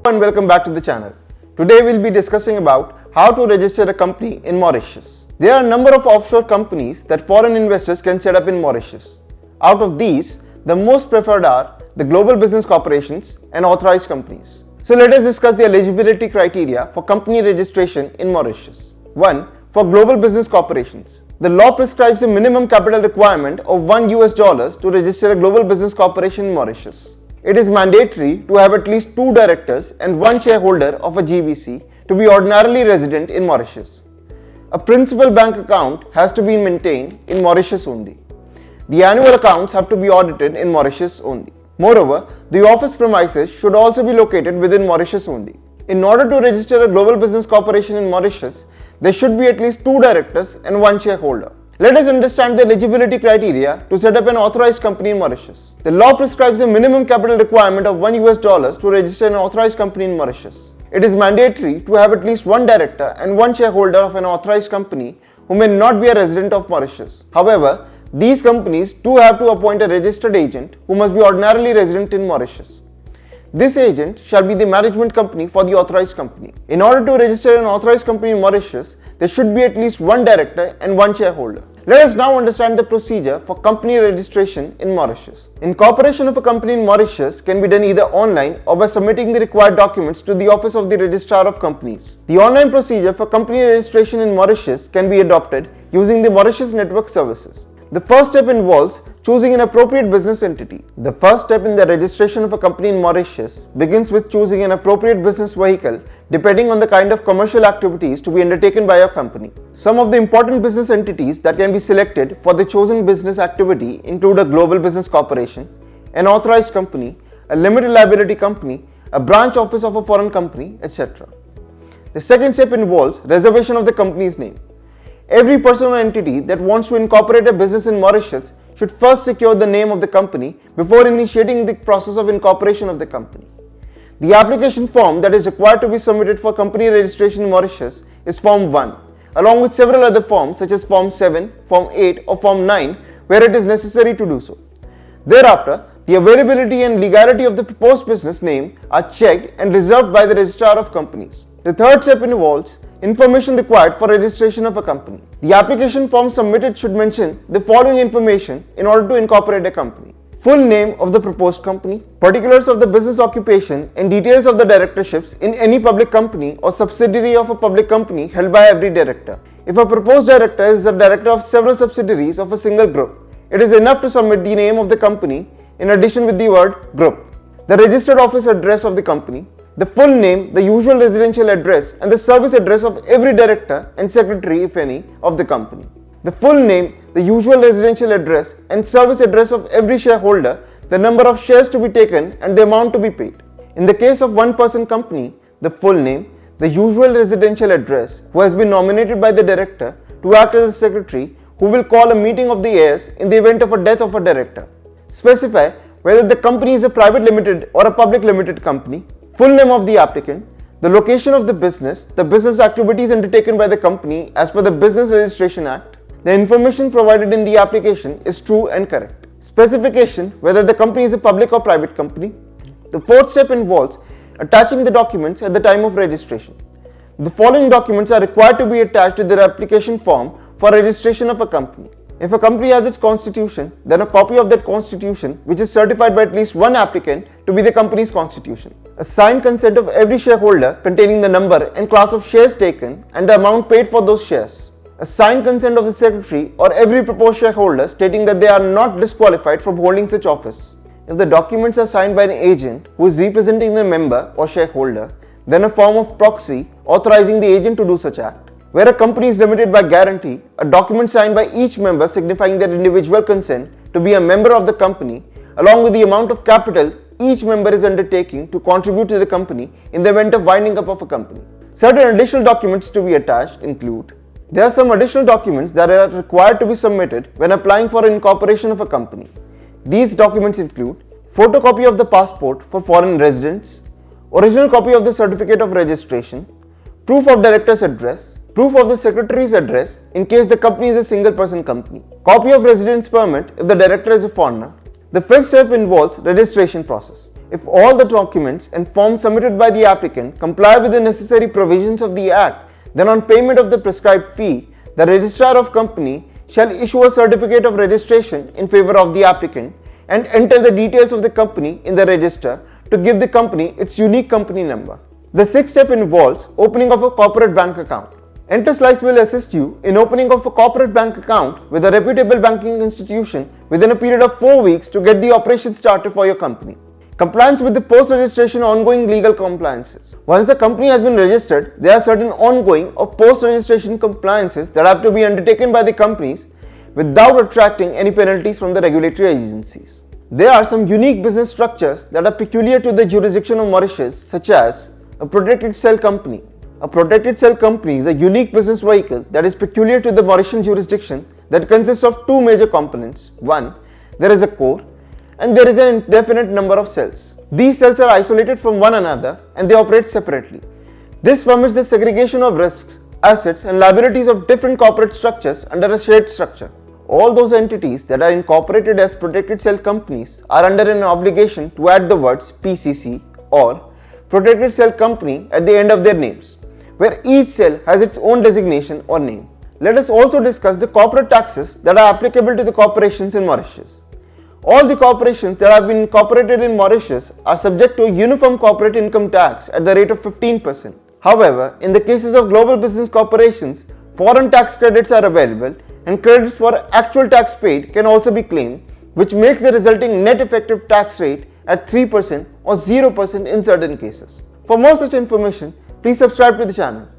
And welcome back to the channel. Today we'll be discussing about how to register a company in Mauritius. There are a number of offshore companies that foreign investors can set up in Mauritius. Out of these, the most preferred are the global business corporations and authorized companies. So let us discuss the eligibility criteria for company registration in Mauritius. 1. For global business corporations. The law prescribes a minimum capital requirement of $1 to register a global business corporation in Mauritius. It is mandatory to have at least 2 directors and 1 shareholder of a GBC to be ordinarily resident in Mauritius. A principal bank account has to be maintained in Mauritius only. The annual accounts have to be audited in Mauritius only. Moreover, the office premises should also be located within Mauritius only. In order to register a global business corporation in Mauritius, there should be at least 2 directors and 1 shareholder. Let us understand the eligibility criteria to set up an authorized company in Mauritius. The law prescribes a minimum capital requirement of $1 to register an authorized company in Mauritius. It is mandatory to have at least 1 director and 1 shareholder of an authorized company who may not be a resident of Mauritius. However, these companies do have to appoint a registered agent who must be ordinarily resident in Mauritius. This agent shall be the management company for the authorized company. In order to register an authorized company in Mauritius, there should be at least 1 director and 1 shareholder. Let us now understand the procedure for company registration in Mauritius. Incorporation of a company in Mauritius can be done either online or by submitting the required documents to the Office of the Registrar of Companies. The online procedure for company registration in Mauritius can be adopted using the Mauritius Network Services. The first step involves choosing an appropriate business entity. The first step in the registration of a company in Mauritius begins with choosing an appropriate business vehicle depending on the kind of commercial activities to be undertaken by your company. Some of the important business entities that can be selected for the chosen business activity include a global business corporation, an authorized company, a limited liability company, a branch office of a foreign company, etc. The second step involves reservation of the company's name. Every person or entity that wants to incorporate a business in Mauritius should first secure the name of the company before initiating the process of incorporation of the company. The application form that is required to be submitted for company registration in Mauritius is Form 1, along with several other forms such as Form 7, Form 8 or Form 9 where it is necessary to do so. Thereafter, the availability and legality of the proposed business name are checked and reserved by the Registrar of Companies. The third step involves information required for registration of a company. The application form submitted should mention the following information in order to incorporate a company: full name of the proposed company, particulars of the business occupation and details of the directorships in any public company or subsidiary of a public company held by every director. If a proposed director is the director of several subsidiaries of a single group, it is enough to submit the name of the company in addition with the word group, the registered office address of the company, the full name, the usual residential address and the service address of every director and secretary, if any, of the company. The full name, the usual residential address and service address of every shareholder, the number of shares to be taken and the amount to be paid. In the case of one-person company, the full name, the usual residential address, who has been nominated by the director to act as a secretary, who will call a meeting of the heirs in the event of a death of a director. Specify whether the company is a private limited or a public limited company, full name of the applicant, the location of the business activities undertaken by the company as per the Business Registration Act, the information provided in the application is true and correct. Specification whether the company is a public or private company. The fourth step involves attaching the documents at the time of registration. The following documents are required to be attached to the application form for registration of a company. If a company has its constitution, then a copy of that constitution, which is certified by at least one applicant to be the company's constitution. A signed consent of every shareholder containing the number and class of shares taken and the amount paid for those shares. A signed consent of the secretary or every proposed shareholder stating that they are not disqualified from holding such office. If the documents are signed by an agent who is representing the member or shareholder, then a form of proxy authorizing the agent to do such act. Where a company is limited by guarantee, a document signed by each member signifying their individual consent to be a member of the company, along with the amount of capital each member is undertaking to contribute to the company in the event of winding up of a company. Certain additional documents to be attached include: there are some additional documents that are required to be submitted when applying for incorporation of a company. These documents include photocopy of the passport for foreign residents, original copy of the certificate of registration, proof of director's address, proof of the secretary's address in case the company is a single person company, copy of residence permit if the director is a foreigner. The fifth step involves registration process. If all the documents and forms submitted by the applicant comply with the necessary provisions of the Act, then on payment of the prescribed fee, the registrar of company shall issue a certificate of registration in favor of the applicant and enter the details of the company in the register to give the company its unique company number. The sixth step involves opening of a corporate bank account. Enterslice will assist you in opening of a corporate bank account with a reputable banking institution within a period of 4 weeks to get the operation started for your company. Compliance with the post-registration ongoing legal compliances. Once the company has been registered, there are certain ongoing or post-registration compliances that have to be undertaken by the companies without attracting any penalties from the regulatory agencies. There are some unique business structures that are peculiar to the jurisdiction of Mauritius, such as a protected cell company. A protected cell company is a unique business vehicle that is peculiar to the Mauritian jurisdiction that consists of two major components. One, there is a core and there is an indefinite number of cells. These cells are isolated from one another and they operate separately. This permits the segregation of risks, assets and liabilities of different corporate structures under a shared structure. All those entities that are incorporated as protected cell companies are under an obligation to add the words PCC or Protected Cell Company at the end of their names, where each cell has its own designation or name. Let us also discuss the corporate taxes that are applicable to the corporations in Mauritius. All the corporations that have been incorporated in Mauritius are subject to a uniform corporate income tax at the rate of 15%. However, in the cases of global business corporations, foreign tax credits are available and credits for actual tax paid can also be claimed, which makes the resulting net effective tax rate at 3% or 0% in certain cases. For more such information, please subscribe to the channel.